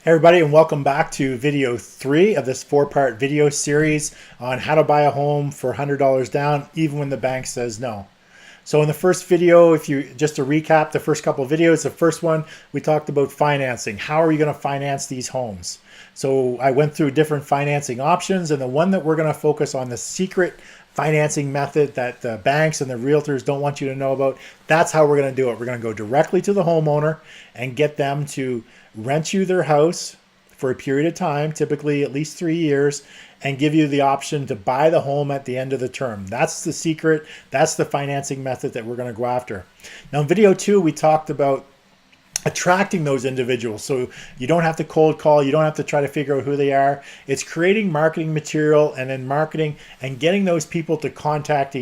Hey everybody, and welcome back to video 3 of this 4-part video series on how to buy a home for $100 down even when the bank says no. So in the first video, just to recap the first couple of videos, the first one we talked about financing. How are you going to finance these homes? So I went through different financing options, and the one that we're going to focus on, the secret financing method that the banks and the realtors don't want you to know about, that's how we're going to do it. We're going to go directly to the homeowner and get them to rent you their house for a period of time, typically at least 3 years, and give you the option to buy the home at the end of the term. That's the secret. That's the financing method that we're going to go after. Now, in video 2, we talked about attracting those individuals. So you don't have to cold call. You don't have to try to figure out who they are. It's creating marketing material and then marketing and getting those people to contact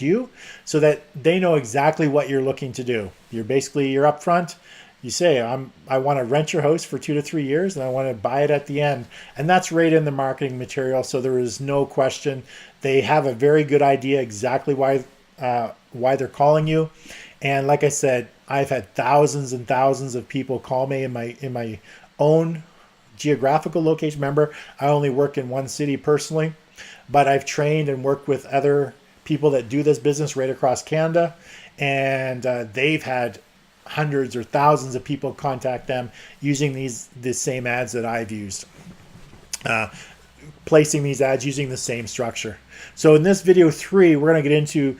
you so that they know exactly what you're looking to do. You're upfront. You say, I want to rent your house for 2 to 3 years and I want to buy it at the end. And that's right in the marketing material. So there is no question. They have a very good idea exactly why they're calling you. And like I said, I've had thousands and thousands of people call me in my own geographical location. Remember, I only work in one city personally, but I've trained and worked with other people that do this business right across Canada. And they've had hundreds or thousands of people contact them using the same ads that I've used, placing these ads using the same structure. So in this video 3, we're going to get into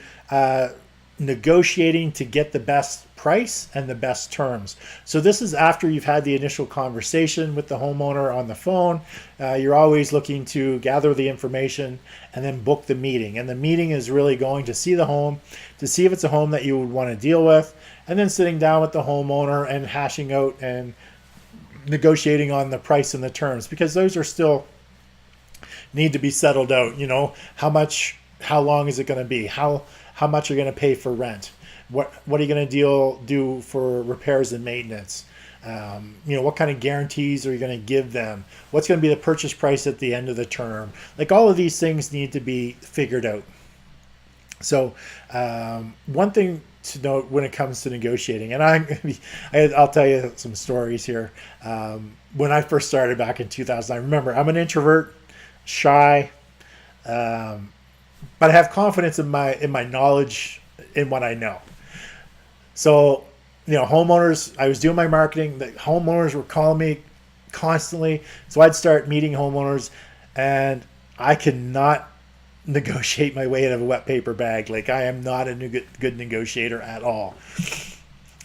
negotiating to get the best price and the best terms. So this is after you've had the initial conversation with the homeowner on the phone. You're always looking to gather the information and then book the meeting. And the meeting is really going to see the home, to see if it's a home that you would want to deal with, and then sitting down with the homeowner and hashing out and negotiating on the price and the terms, because those are still need to be settled out. How long is it going to be? How much are you going to pay for rent? What are you going to do for repairs and maintenance? What kind of guarantees are you going to give them? What's going to be the purchase price at the end of the term? Like, all of these things need to be figured out. So one thing to note when it comes to negotiating, and I'll tell you some stories here. When I first started back in 2000, I remember I'm an introvert, shy, but I have confidence in my knowledge, in what I know. So, homeowners, I was doing my marketing. The homeowners were calling me constantly. So I'd start meeting homeowners, and I could not negotiate my way out of a wet paper bag. Like, I am not a good negotiator at all.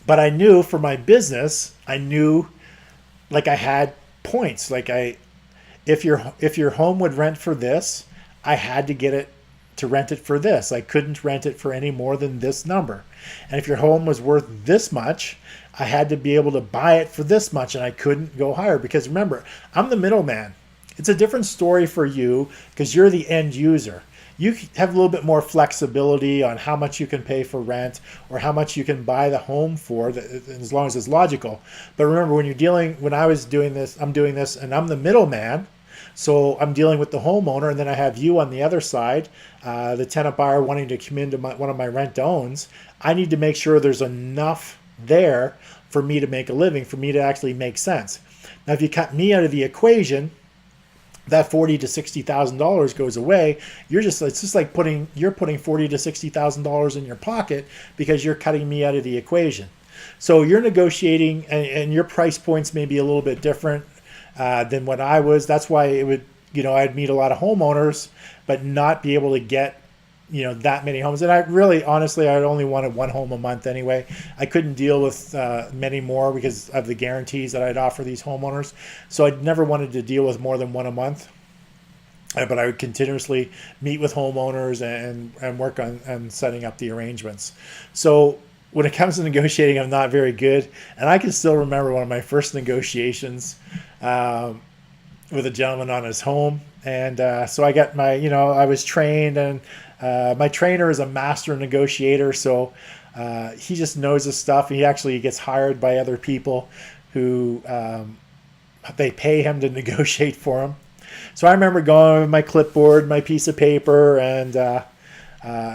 But I knew for my business, I had points. If your home would rent for this, I had to get it to rent it for this. I couldn't rent it for any more than this number. And if your home was worth this much, I had to be able to buy it for this much, and I couldn't go higher, because remember, I'm the middleman. It's a different story for you because you're the end user. You have a little bit more flexibility on how much you can pay for rent or how much you can buy the home for, as long as it's logical. But remember, when I was doing this, I'm doing this, and I'm the middleman. So I'm dealing with the homeowner, and then I have you on the other side, the tenant buyer wanting to come into one of my rent-owns. I need to make sure there's enough there for me to make a living, for me to actually make sense. Now, if you cut me out of the equation, that $40,000 to $60,000 goes away. It's just like putting $40,000 to $60,000 in your pocket, because you're cutting me out of the equation. So you're negotiating, and your price points may be a little bit different than what I was. That's why I'd meet a lot of homeowners, but not be able to get, that many homes. And honestly, I only wanted one home a month anyway. I couldn't deal with many more because of the guarantees that I'd offer these homeowners. So I never wanted to deal with more than one a month. But I would continuously meet with homeowners and work on setting up the arrangements. So when it comes to negotiating, I'm not very good. And I can still remember one of my first negotiations with a gentleman on his home. And so I got I was trained, and my trainer is a master negotiator. So he just knows his stuff. He actually gets hired by other people who they pay him to negotiate for him. So I remember going with my clipboard, my piece of paper, and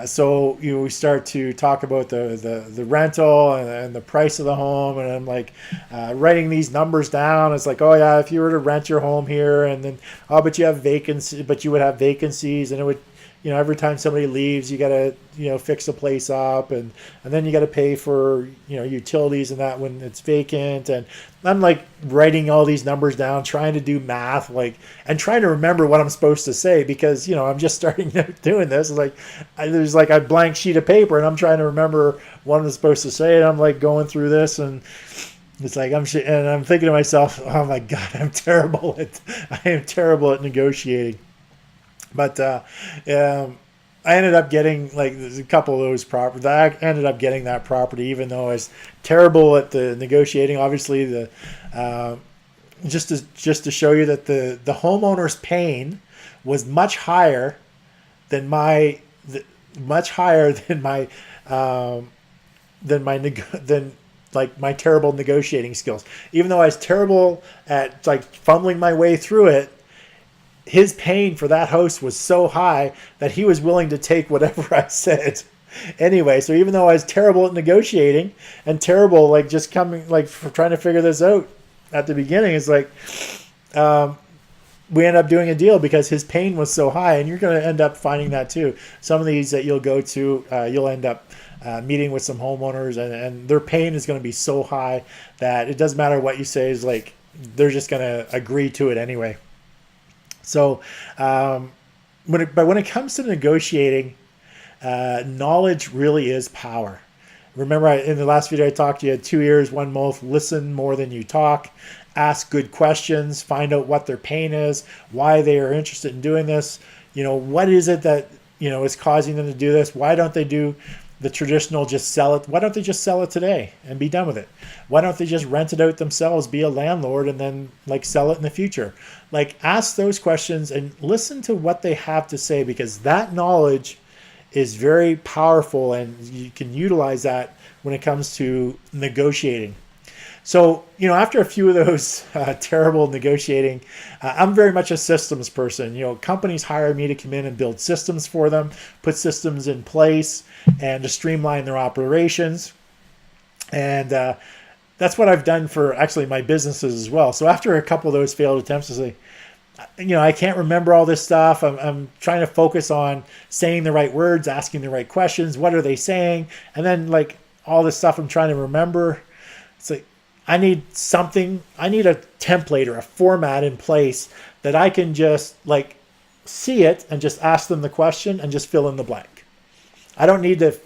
So we start to talk about the rental and the price of the home, and I'm like writing these numbers down. It's like, oh yeah, if you were to rent your home here, and then but you have vacancy, but you would have vacancies, and it would, every time somebody leaves, you got to, fix the place up, and then you got to pay for, utilities and that when it's vacant. And I'm like writing all these numbers down, trying to do math, like, and trying to remember what I'm supposed to say, because, I'm just starting doing this. It's like, there's like a blank sheet of paper, and I'm trying to remember what I'm supposed to say. And I'm like going through this, and it's like, I'm thinking to myself, oh my God, I am terrible at negotiating. But I ended up getting like a couple of those properties. I ended up getting that property, even though I was terrible at the negotiating. Obviously, just to show you that the homeowner's pain was much higher than my much higher than my than like my terrible negotiating skills. Even though I was terrible at like fumbling my way through it, his pain for that house was so high that he was willing to take whatever I said. Anyway, so even though I was terrible at negotiating and terrible, like just coming, like for trying to figure this out at the beginning, it's like, we end up doing a deal because his pain was so high. And you're going to end up finding that too. Some of these that you'll go to, you'll end up meeting with some homeowners, and their pain is going to be so high that it doesn't matter what you say, is like, they're just going to agree to it anyway. So, when it comes to negotiating, knowledge really is power. Remember, in the last video I talked, you had 2 ears, 1 mouth. Listen more than you talk. Ask good questions. Find out what their pain is, why they are interested in doing this. What is it that is causing them to do this? Why don't they do the traditional just sell it? Why don't they just sell it today and be done with it? Why don't they just rent it out themselves, be a landlord, and then like sell it in the future? Like, ask those questions and listen to what they have to say, because that knowledge is very powerful, and you can utilize that when it comes to negotiating. So, after a few of those terrible negotiating, I'm very much a systems person. Companies hire me to come in and build systems for them, put systems in place, and to streamline their operations. And that's what I've done for actually my businesses as well. So after a couple of those failed attempts, I say, I can't remember all this stuff. I'm trying to focus on saying the right words, asking the right questions. What are they saying? And then like all this stuff I'm trying to remember. It's like, I need a template or a format in place that I can just like see it and just ask them the question and just fill in the blank. I don't need to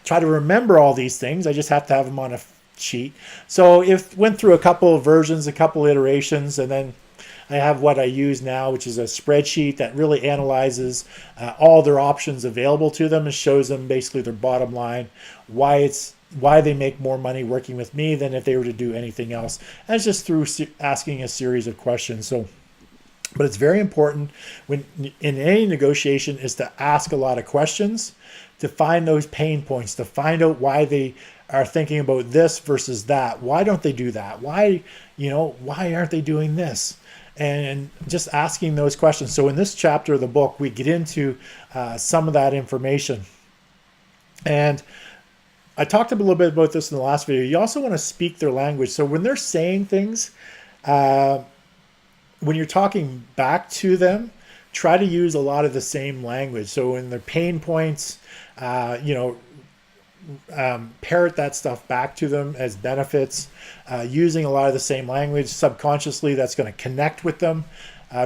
try to remember all these things. I just have to have them on a sheet. So went through a couple of versions, a couple of iterations, and then I have what I use now, which is a spreadsheet that really analyzes all their options available to them and shows them basically their bottom line, why they make more money working with me than if they were to do anything else. And it's just through asking a series of questions. But it's very important when in any negotiation is to ask a lot of questions, to find those pain points, to find out why they are thinking about this versus that. Why don't they do that? Why aren't they doing this? And just asking those questions. So in this chapter of the book, we get into some of that information. And I talked a little bit about this in the last video. You also want to speak their language. So when they're saying things, when you're talking back to them, try to use a lot of the same language. So in their pain points, parrot that stuff back to them as benefits, using a lot of the same language. Subconsciously, that's going to connect with them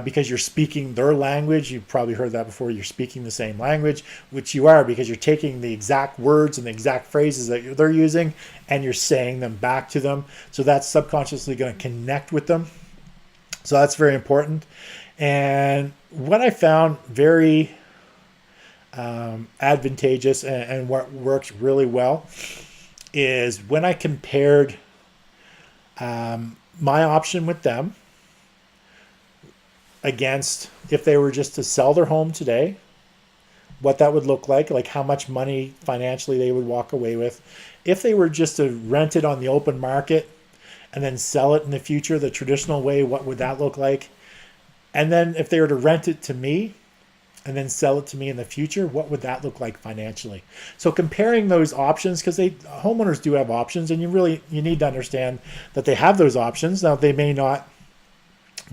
because you're speaking their language. You've probably heard that before. You're speaking the same language, which you are, because you're taking the exact words and the exact phrases that they're using and you're saying them back to them. So that's subconsciously going to connect with them. So that's very important. And what I found very advantageous and what works really well is when I compared my option with them against if they were just to sell their home today, what that would look like how much money financially they would walk away with. If they were just to rent it on the open market and then sell it in the future the traditional way, what would that look like? And then if they were to rent it to me, and then sell it to me in the future, what would that look like financially? So comparing those options, because homeowners do have options, and you need to understand that they have those options. Now they may not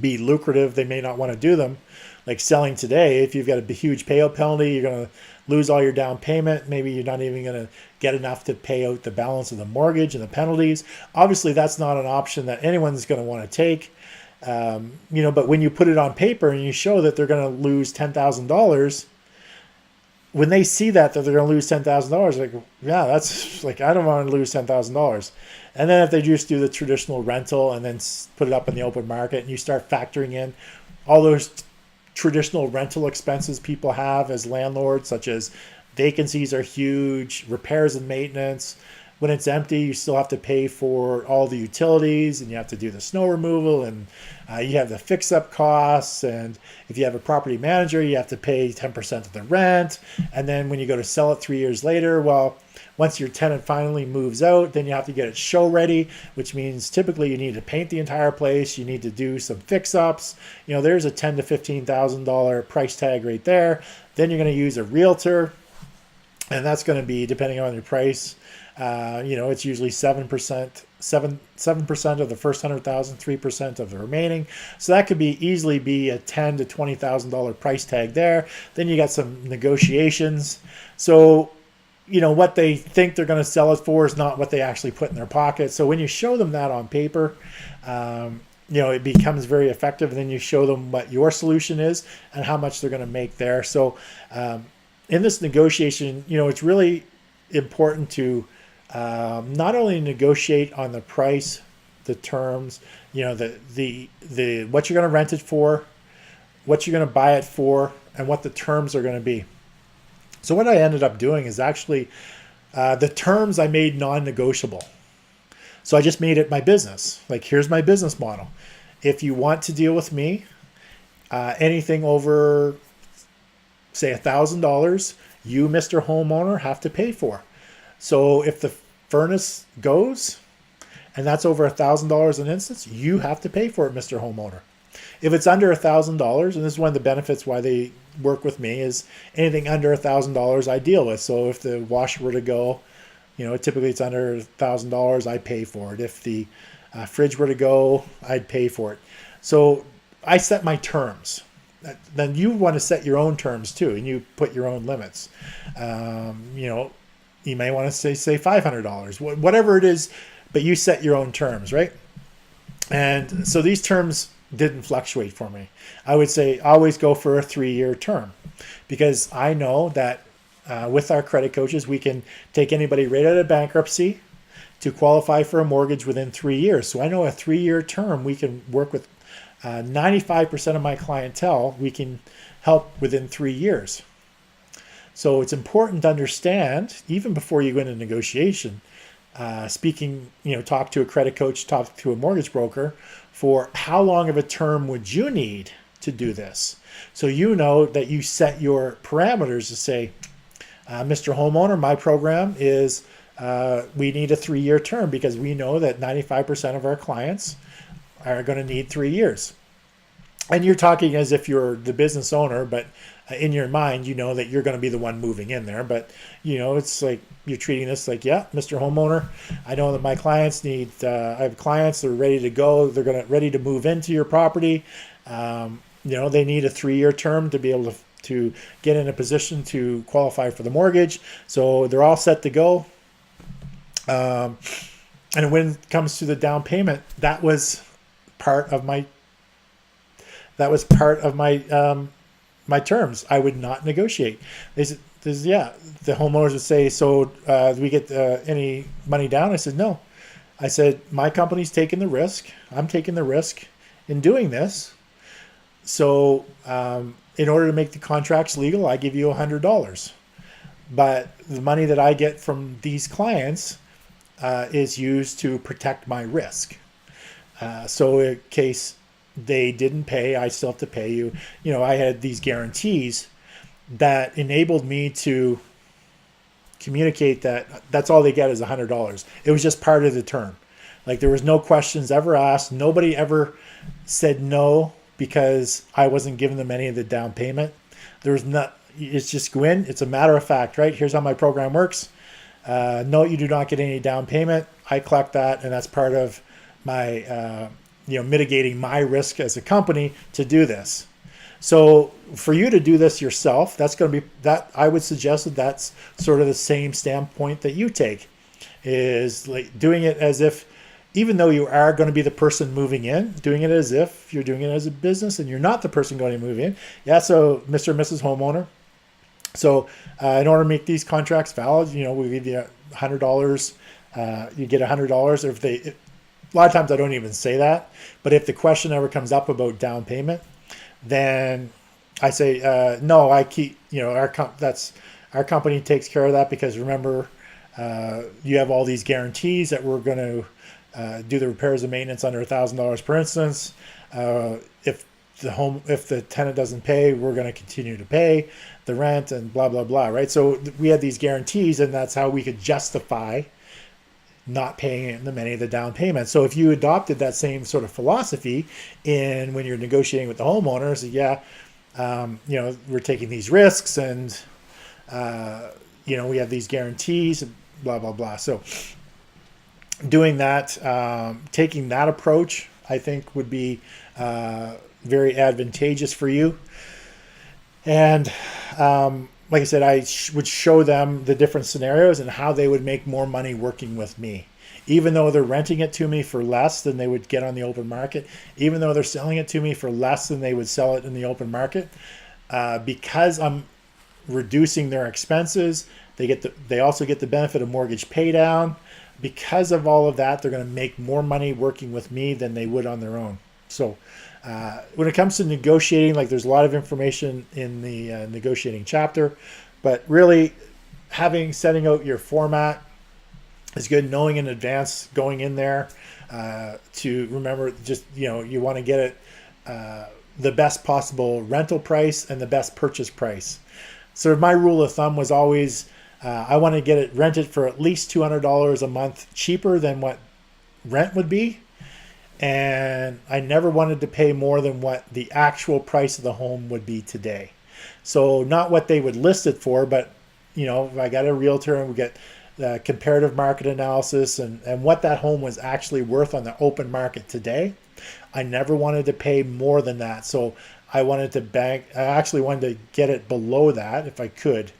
be lucrative, they may not want to do them. Like selling today, if you've got a huge payout penalty, you're going to lose all your down payment. Maybe you're not even going to get enough to pay out the balance of the mortgage and the penalties. Obviously, that's not an option that anyone's going to want to take. But when you put it on paper and you show that they're going to lose $10,000, when they see that they're going to lose $10,000, like, yeah, that's like, I don't want to lose $10,000. And then if they just do the traditional rental and then put it up in the open market, and you start factoring in all those traditional rental expenses people have as landlords, such as vacancies are huge, repairs and maintenance. When it's empty, you still have to pay for all the utilities, and you have to do the snow removal, and you have the fix-up costs. And if you have a property manager, you have to pay 10% of the rent. And then when you go to sell it 3 years later, well, once your tenant finally moves out, then you have to get it show ready, which means typically you need to paint the entire place. You need to do some fix-ups. There's a $10,000 to $15,000 price tag right there. Then you're going to use a realtor, and that's going to be, depending on your price, it's usually 7%, 7% of the first 100,000, 3% of the remaining. So that could easily be a $10,000 to $20,000 price tag there. Then you got some negotiations. So what they think they're going to sell it for is not what they actually put in their pocket. So when you show them that on paper, it becomes very effective. And then you show them what your solution is and how much they're going to make there. So in this negotiation, it's really important to not only negotiate on the price, the terms, the what you're going to rent it for, what you're going to buy it for, and what the terms are going to be. So what I ended up doing is actually the terms I made non-negotiable. So I just made it my business. Like, here's my business model. If you want to deal with me, anything over, say, $1,000, you, Mr. Homeowner, have to pay for. So if the furnace goes and that's over $1,000 an instance, you have to pay for it, Mr. Homeowner. If it's under $1,000, and this is one of the benefits why they work with me, is anything under $1,000 I deal with. So if the washer were to go, typically it's under $1,000, I pay for it. If the fridge were to go, I'd pay for it. So I set my terms. Then you want to set your own terms too, and you put your own limits. You may want to say $500, whatever it is, but you set your own terms, right? And so these terms didn't fluctuate for me. I would say always go for a 3-year term, because I know that with our credit coaches, we can take anybody right out of bankruptcy to qualify for a mortgage within 3 years. So I know a 3-year term, we can work with 95% of my clientele, we can help within 3 years. So it's important to understand, even before you go into negotiation, talk to a credit coach, talk to a mortgage broker, for how long of a term would you need to do this. So that you set your parameters to say, Mr. Homeowner, my program is we need a 3-year term, because we know that 95% of our clients are going to need 3 years. And you're talking as if you're the business owner, but in your mind, that you're going to be the one moving in there. But, it's like you're treating this like, yeah, Mr. Homeowner, I know that my clients need, I have clients that are ready to go. They're ready to move into your property. They need a 3-year term to be able to get in a position to qualify for the mortgage. So they're all set to go. And when it comes to the down payment, that was part of my my terms. I would not negotiate. They said, the homeowners would say, so do we get any money down? I said, no. I said, my company's taking the risk. I'm taking the risk in doing this. So in order to make the contracts legal, I give you $100. But the money that I get from these clients is used to protect my risk. So in case they didn't pay, I still have to pay you. I had these guarantees that enabled me to communicate that that's all they get is $100. It was just part of the term. Like, there was no questions ever asked. Nobody ever said no because I wasn't giving them any of the down payment. There's not. It's just go in. It's a matter of fact, right? Here's how my program works. No, you do not get any down payment. I collect that, and that's part of my mitigating my risk as a company to do this. So for you to do this yourself, that's going to be that I would suggest that that's sort of the same standpoint that you take, is like doing it as if, even though you are going to be the person moving in, doing it as if you're doing it as a business and you're not the person going to move in. Yeah. So Mr. and Mrs. Homeowner. So in order to make these contracts valid, we give you $100. You get $100. Or a lot of times I don't even say that, but if the question ever comes up about down payment, then I say, no, I keep, our company takes care of that, because remember, you have all these guarantees that we're going to do the repairs and maintenance under $1,000 per instance. If the tenant doesn't pay, we're going to continue to pay the rent and blah, blah, blah. Right. So we had these guarantees, and that's how we could justify not paying them any of the down payments. So if you adopted that same sort of philosophy when you're negotiating with the homeowners, we're taking these risks, and we have these guarantees, blah, blah, blah. So doing that, taking that approach, I think would be very advantageous for you. And like I said, I would show them the different scenarios and how they would make more money working with me. Even though they're renting it to me for less than they would get on the open market, even though they're selling it to me for less than they would sell it in the open market, because I'm reducing their expenses, they also get the benefit of mortgage pay down. Because of all of that, they're going to make more money working with me than they would on their own. So when it comes to negotiating, there's a lot of information in the negotiating chapter, but really setting out your format is good. Knowing in advance, going in there to remember, just, you want to get it the best possible rental price and the best purchase price. So my rule of thumb was always, I want to get it rented for at least $200 a month cheaper than what rent would be. And I never wanted to pay more than what the actual price of the home would be today. So not what they would list it for, but if I got a realtor and we get the comparative market analysis and what that home was actually worth on the open market today, I never wanted to pay more than that. So I actually wanted to get it below that if I could.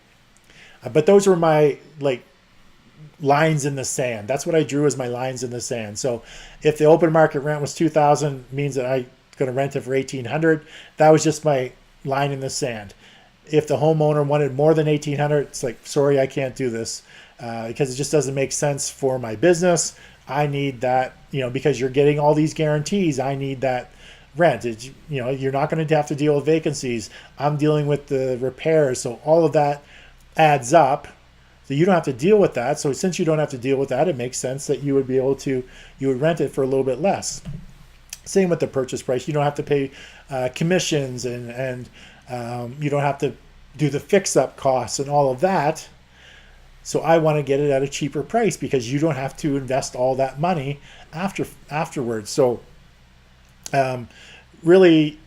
But those were my lines in the sand. That's what I drew as my lines in the sand. So if the open market rent was $2,000, means that I'm going to rent it for $1,800. That was just my line in the sand. If the homeowner wanted more than $1,800, it's sorry, I can't do this because it just doesn't make sense for my business. I need that, because you're getting all these guarantees. I need that rent. You're not going to have to deal with vacancies. I'm dealing with the repairs. So all of that adds up. So you don't have to deal with that. So since you don't have to deal with that, it makes sense that you would rent it for a little bit less. Same with the purchase price. You don't have to pay commissions and you don't have to do the fix-up costs and all of that. So I want to get it at a cheaper price because you don't have to invest all that money afterwards. So really,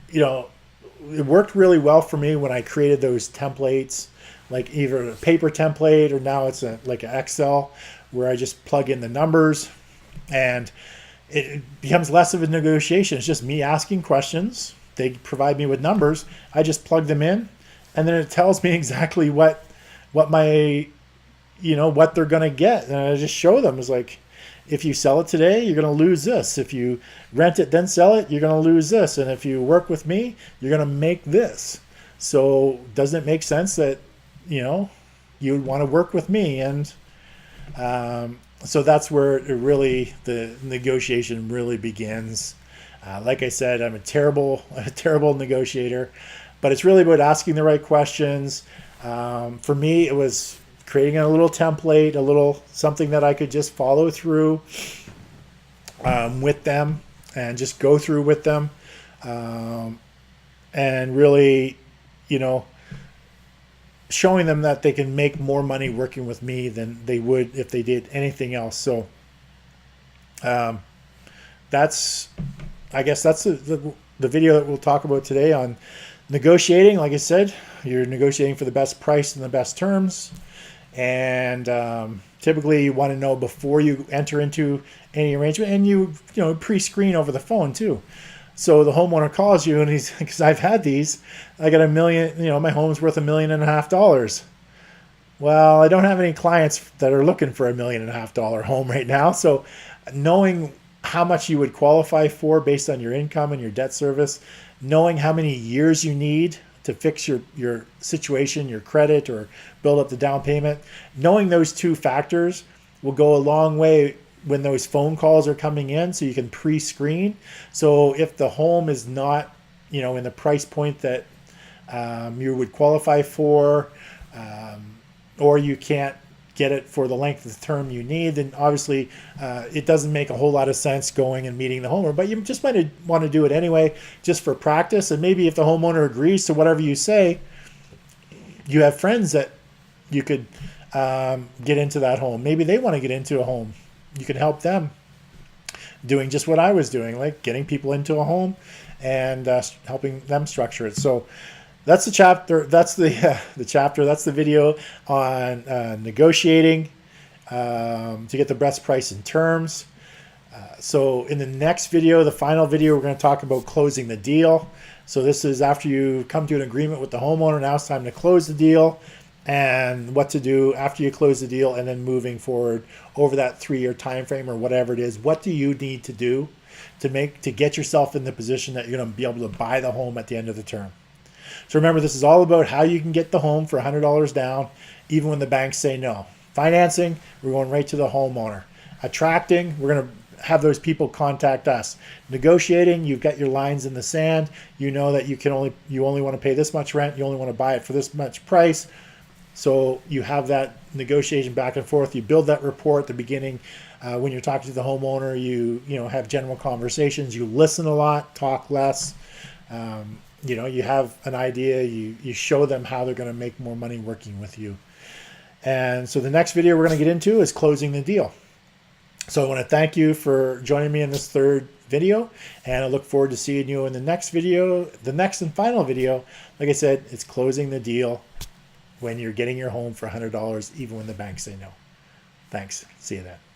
it worked really well for me when I created those templates, like either a paper template or now it's like an Excel where I just plug in the numbers and it becomes less of a negotiation. It's just me asking questions. They provide me with numbers. I just plug them in and then it tells me exactly what my, what they're going to get. And I just show them. It's like, if you sell it today, you're going to lose this. If you rent it, then sell it, you're going to lose this. And if you work with me, you're going to make this. So doesn't it make sense that, you would want to work with me? And so that's where the negotiation really begins. Like I said, I'm a terrible negotiator, but it's really about asking the right questions. For me, it was creating a little template, a little something that I could just follow through with them and just go through with them. And really, showing them that they can make more money working with me than they would if they did anything else. So I guess that's the video that we'll talk about today on Negotiating, like I said, you're negotiating for the best price and the best terms. And typically you want to know before you enter into any arrangement, and you know, pre-screen over the phone too. So the homeowner calls you and he's, because I've had these, I got $1 million, you know, my home's worth $1.5 million. Well, I don't have any clients that are looking for $1.5 million home right now. So knowing how much you would qualify for based on your income and your debt service, knowing how many years you need to fix your situation, your credit, or build up the down payment, knowing those two factors will go a long way when those phone calls are coming in, so you can pre-screen. So if the home is not, you know, in the price point that you would qualify for, or you can't get it for the length of the term you need, then obviously it doesn't make a whole lot of sense going and meeting the homeowner. But you just might want to do it anyway, just for practice. And maybe if the homeowner agrees to whatever you say, you have friends that you could get into that home. Maybe they want to get into a home. You can help them doing just what I was doing, like getting people into a home and helping them structure it. So that's the chapter. That's the chapter. That's the video on negotiating to get the best price and terms. So in the next video, the final video, we're going to talk about closing the deal. So this is after you come to an agreement with the homeowner. Now it's time to close the deal, and what to do after you close the deal, and then moving forward over that 3-year time frame or whatever it is. What do you need to do to get yourself in the position that you're going to be able to buy the home at the end of the term? So remember, this is all about how you can get the home for $100 down, even when the banks say no. Financing, we're going right to the homeowner. Attracting, we're going to have those people contact us. Negotiating, you've got your lines in the sand. You know that you only want to pay this much rent. You only want to buy it for this much price. So you have that negotiation back and forth. You build that rapport at the beginning. When you're talking to the homeowner, you have general conversations. You listen a lot, talk less. You have an idea. You show them how they're going to make more money working with you. And so the next video we're going to get into is closing the deal. So I want to thank you for joining me in this third video, and I look forward to seeing you in the next video. The next and final video, like I said, it's closing the deal when you're getting your home for $100, even when the banks say no. Thanks. See you then.